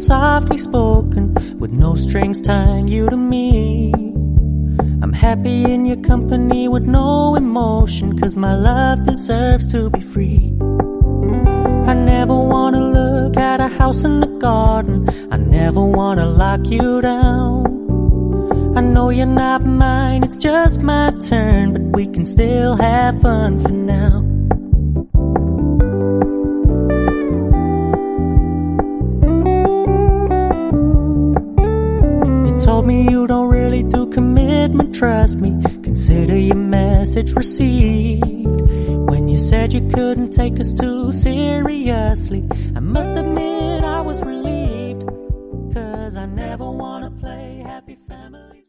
softly spoken, with no strings tying you to me. I'm happy in your company with no emotion, 'cause my love deserves to be free. I never wanna look at a house in the garden, I never wanna lock you down. I know you're not mine, it's just my turn, but we can still have fun for now. You told me you don't really do commitment, trust me, consider your message received. When you said you couldn't take us too seriously, I must admit I was relieved, 'cause I never wanna play happy families.